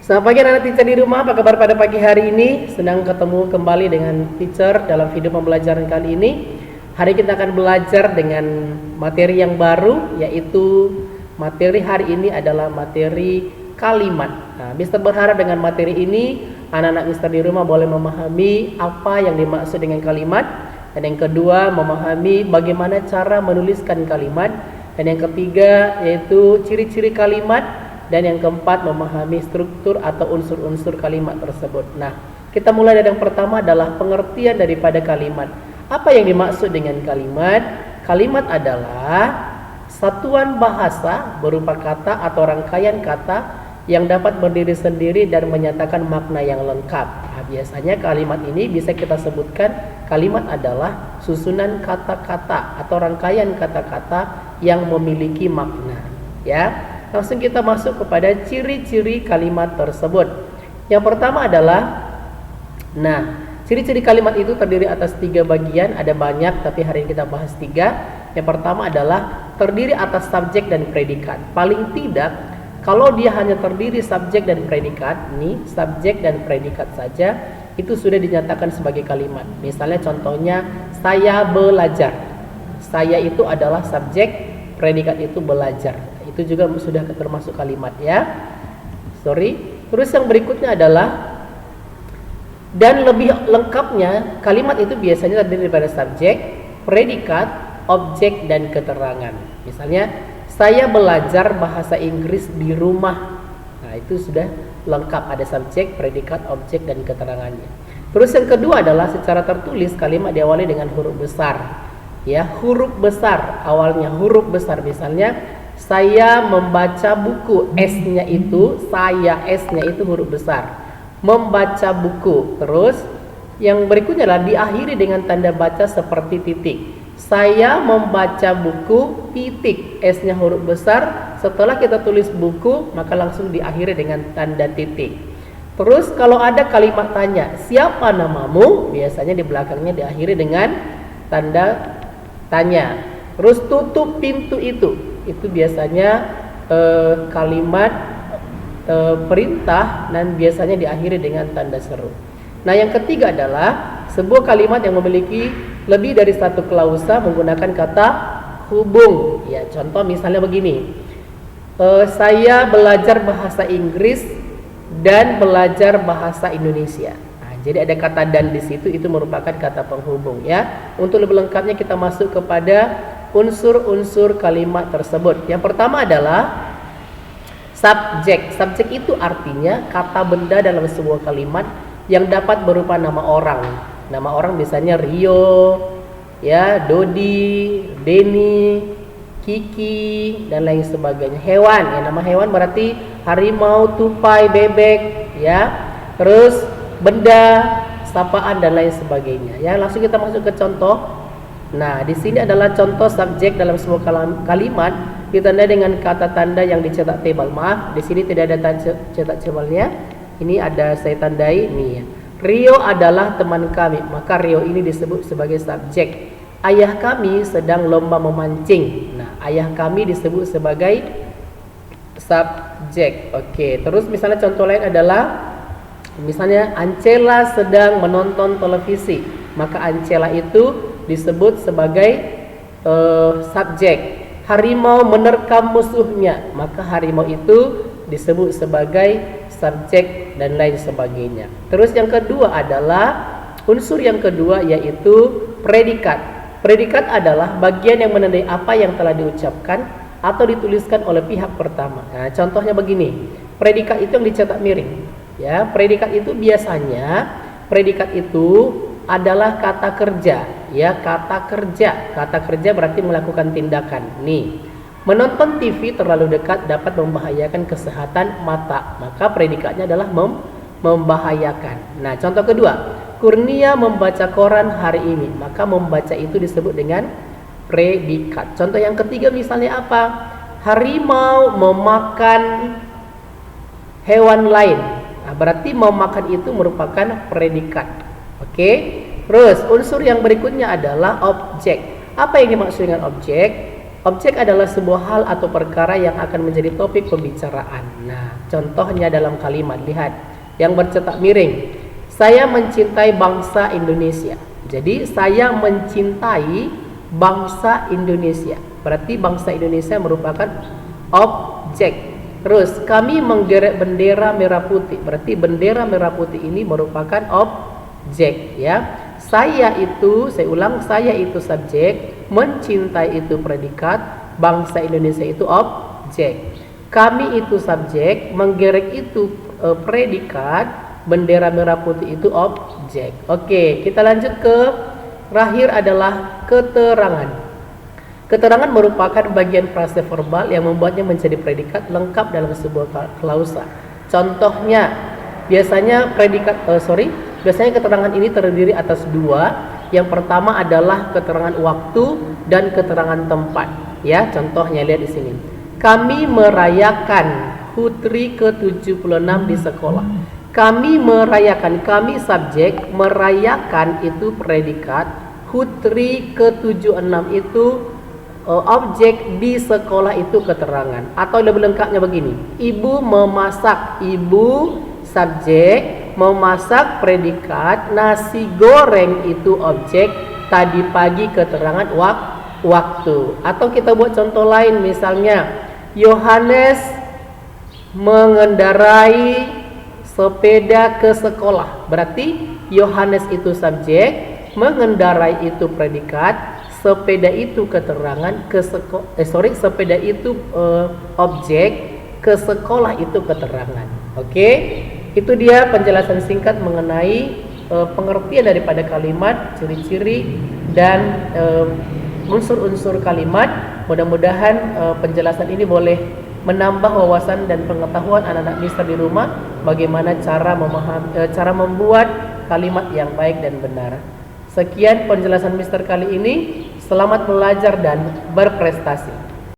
Selamat pagi anak teacher di rumah, apa kabar pada pagi hari ini? Senang ketemu kembali dengan teacher dalam video pembelajaran kali ini. Hari kita akan belajar dengan materi yang baru, yaitu materi hari ini adalah materi kalimat. Nah, Mister berharap dengan materi ini anak-anak Mister di rumah boleh memahami apa yang dimaksud dengan kalimat, dan yang kedua memahami bagaimana cara menuliskan kalimat, dan yang ketiga yaitu ciri-ciri kalimat, dan yang keempat memahami struktur atau unsur-unsur kalimat tersebut. Nah, kita mulai dari yang pertama adalah pengertian daripada kalimat. Apa yang dimaksud dengan kalimat? Kalimat adalah satuan bahasa berupa kata atau rangkaian kata yang dapat berdiri sendiri dan menyatakan makna yang lengkap. Nah, biasanya kalimat ini bisa kita sebutkan kalimat adalah susunan kata-kata atau rangkaian kata-kata yang memiliki makna. Ya. Langsung kita masuk kepada ciri-ciri kalimat tersebut. Yang pertama adalah, ciri-ciri kalimat itu terdiri atas 3 bagian. Ada banyak, tapi hari ini kita bahas 3. Yang pertama adalah terdiri atas subjek dan predikat. Paling tidak, kalau dia hanya terdiri subjek dan predikat, subjek dan predikat saja, itu sudah dinyatakan sebagai kalimat. Misalnya contohnya, saya belajar. Saya itu adalah subjek, predikat itu belajar. Itu juga sudah termasuk kalimat, ya. Terus yang berikutnya adalah, dan lebih lengkapnya kalimat itu biasanya terdiri dari subjek, predikat, objek, dan keterangan. Misalnya, saya belajar bahasa Inggris di rumah. Nah, itu sudah lengkap, ada subjek, predikat, objek, dan keterangannya. Terus yang kedua adalah secara tertulis kalimat diawali dengan huruf besar. Ya, huruf besar awalnya, huruf besar. Misalnya, saya membaca buku, S-nya itu, S-nya itu huruf besar. Membaca buku. Terus yang berikutnya adalah diakhiri dengan tanda baca seperti titik. Saya membaca buku, titik. S-nya huruf besar. Setelah kita tulis buku, maka langsung diakhiri dengan tanda titik. Terus kalau ada kalimat tanya, siapa namamu? Biasanya di belakangnya diakhiri dengan tanda tanya. Terus tutup pintu itu biasanya kalimat perintah dan biasanya diakhiri dengan tanda seru. Nah, yang ketiga adalah sebuah kalimat yang memiliki lebih dari satu klausa menggunakan kata hubung. Ya, contoh misalnya begini, saya belajar bahasa Inggris dan belajar bahasa Indonesia. Jadi ada kata dan di situ, itu merupakan kata penghubung, ya. Untuk lebih lengkapnya kita masuk kepada unsur-unsur kalimat tersebut. Yang pertama adalah subjek. Subjek itu artinya kata benda dalam sebuah kalimat yang dapat berupa nama orang. Nama orang misalnya Rio, ya, Dodi, Denny, Kiki, dan lain sebagainya. Hewan, ya, nama hewan berarti harimau, tupai, bebek, ya. Terus benda, sapaan, dan lain sebagainya. Ya, langsung kita masuk ke contoh. Nah, di sini adalah contoh subjek dalam sebuah kalimat ditandai dengan kata tanda yang dicetak tebal. Maaf, di sini tidak ada tanda cetak tebalnya. Ini ada saya tandai nih, ya. Rio adalah teman kami, maka Rio ini disebut sebagai subjek. Ayah kami sedang lomba memancing. Nah, ayah kami disebut sebagai subjek. Oke, terus misalnya contoh lain adalah, misalnya Ancela sedang menonton televisi, maka Ancela itu disebut sebagai subjek. Harimau menerkam musuhnya, maka harimau itu disebut sebagai subjek, dan lain sebagainya. Terus yang kedua adalah unsur yang kedua, yaitu predikat. Predikat adalah bagian yang menandai apa yang telah diucapkan atau dituliskan oleh pihak pertama. Nah, contohnya begini, predikat itu yang dicetak miring. Ya, predikat itu biasanya adalah kata kerja, ya, kata kerja. Kata kerja berarti melakukan tindakan. Nih, menonton TV terlalu dekat dapat membahayakan kesehatan mata, maka predikatnya adalah membahayakan. Nah, contoh kedua, Kurnia membaca koran hari ini, maka membaca itu disebut dengan predikat. Contoh yang ketiga misalnya apa? Harimau memakan hewan lain. Nah, berarti memakan itu merupakan predikat. Oke. Terus unsur yang berikutnya adalah objek. Apa yang dimaksud dengan objek? Objek adalah sebuah hal atau perkara yang akan menjadi topik pembicaraan. Nah, contohnya dalam kalimat, lihat yang bercetak miring. Saya mencintai bangsa Indonesia. Jadi saya mencintai bangsa Indonesia. Berarti bangsa Indonesia merupakan objek. Terus kami menggerek bendera merah putih. Berarti bendera merah putih ini merupakan objek, ya. Saya itu, saya ulang, saya itu subjek, mencintai itu predikat, bangsa Indonesia itu objek. Kami itu subjek, menggerek itu predikat, bendera merah putih itu objek. Oke, kita lanjut ke terakhir adalah keterangan. Keterangan merupakan bagian frase verbal yang membuatnya menjadi predikat lengkap dalam sebuah klausa. Contohnya, biasanya keterangan ini terdiri atas dua. Yang pertama adalah keterangan waktu dan keterangan tempat. Ya, contohnya lihat di sini. Kami merayakan HUT RI ke-76 di sekolah. Kami merayakan, kami subjek, merayakan itu predikat, HUT RI ke-76 itu objek, di sekolah itu keterangan. Atau lebih lengkapnya begini, ibu memasak, ibu subjek, memasak predikat, nasi goreng itu objek, tadi pagi keterangan waktu. Atau kita buat contoh lain, misalnya Yohanes mengendarai sepeda ke sekolah. Berarti Yohanes itu subjek, mengendarai itu predikat, sepeda itu keterangan, sepeda itu objek, ke sekolah itu keterangan. Oke? Itu dia penjelasan singkat mengenai pengertian daripada kalimat, ciri-ciri dan unsur-unsur kalimat. Mudah-mudahan penjelasan ini boleh menambah wawasan dan pengetahuan anak-anak mister di rumah bagaimana cara membuat kalimat yang baik dan benar. Sekian penjelasan mister kali ini. Selamat belajar dan berprestasi.